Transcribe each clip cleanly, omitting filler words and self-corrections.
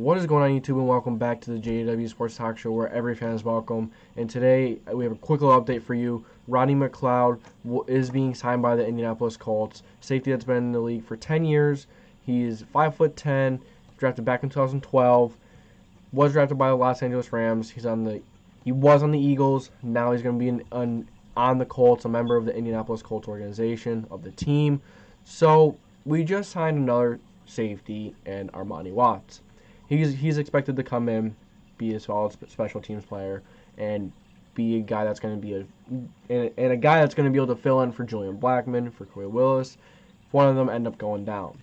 What is going on, YouTube, and welcome back to the JDW Sports Talk Show, where every fan is welcome. And today we have a quick little update for you. Rodney McLeod is being signed by the Indianapolis Colts, safety that's been in the league for 10 years. He is 5'10", drafted back in 2012. Was drafted by the Los Angeles Rams. He was on the Eagles. Now he's going to be on the Colts, a member of the Indianapolis Colts organization of the team. So we just signed another safety, and Armani Watts. He's expected to come in, be a solid special teams player, and be a guy that's going to be a guy that's going to be able to fill in for Julian Blackmon, for Corey Willis, if one of them end up going down.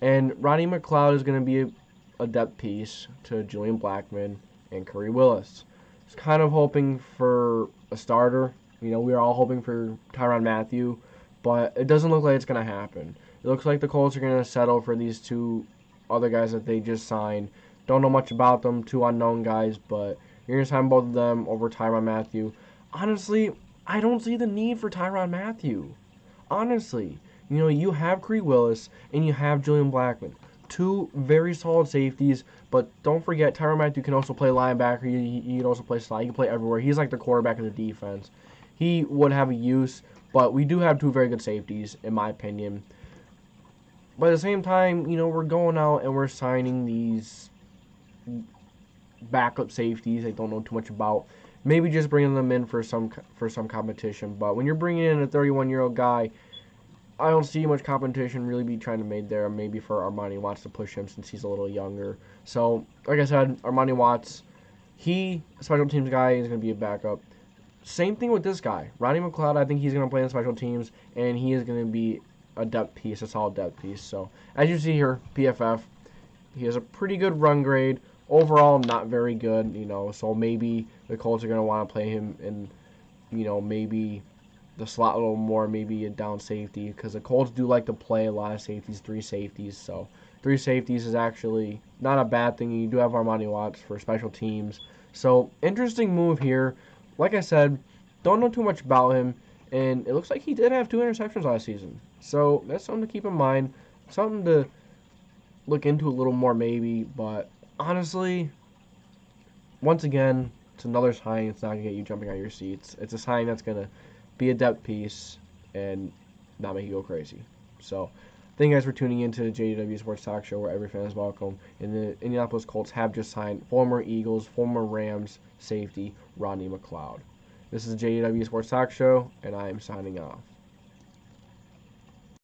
And Rodney McLeod is going to be a depth piece to Julian Blackmon and Corey Willis. Just kind of hoping for a starter. You know, we are all hoping for Tyran Mathieu, but it doesn't look like it's going to happen. It looks like the Colts are going to settle for these two other guys that they just signed. Don't know much about them, two unknown guys, but you're going to sign both of them over Tyran Mathieu. Honestly, I don't see the need for Tyran Mathieu. Honestly, you know, you have Corey Willis and you have Julian Blackmon. Two very solid safeties, but don't forget, Tyran Mathieu can also play linebacker. He can also play slot. He can play everywhere. He's like the quarterback of the defense. He would have a use, but we do have two very good safeties, in my opinion. But at the same time, you know, we're going out and we're signing these backup safeties I don't know too much about. Maybe just bringing them in for some competition. But when you're bringing in a 31-year-old guy, I don't see much competition really be trying to made there. Maybe for Armani Watts to push him since he's a little younger. So, like I said, Armani Watts, a special teams guy, is going to be a backup. Same thing with this guy. Rodney McLeod, I think he's going to play in special teams, and he is going to be a depth piece, a solid depth piece. So, as you see here, PFF, he has a pretty good run grade. Overall, not very good, you know, so maybe the Colts are going to want to play him in, you know, maybe the slot a little more, maybe a down safety, because the Colts do like to play a lot of safeties, three safeties. So, three safeties is actually not a bad thing. You do have Armani Watts for special teams. So, interesting move here. Like I said, don't know too much about him, and it looks like he did have 2 interceptions last season. So that's something to keep in mind, something to look into a little more maybe. But honestly, once again, it's another sign. It's not going to get you jumping out of your seats. It's a sign that's going to be a depth piece and not make you go crazy. So thank you guys for tuning in to the JDW Sports Talk Show, where every fan is welcome. And the Indianapolis Colts have just signed former Eagles, former Rams safety Rodney McLeod. This is the JDW Sports Talk Show, and I am signing off.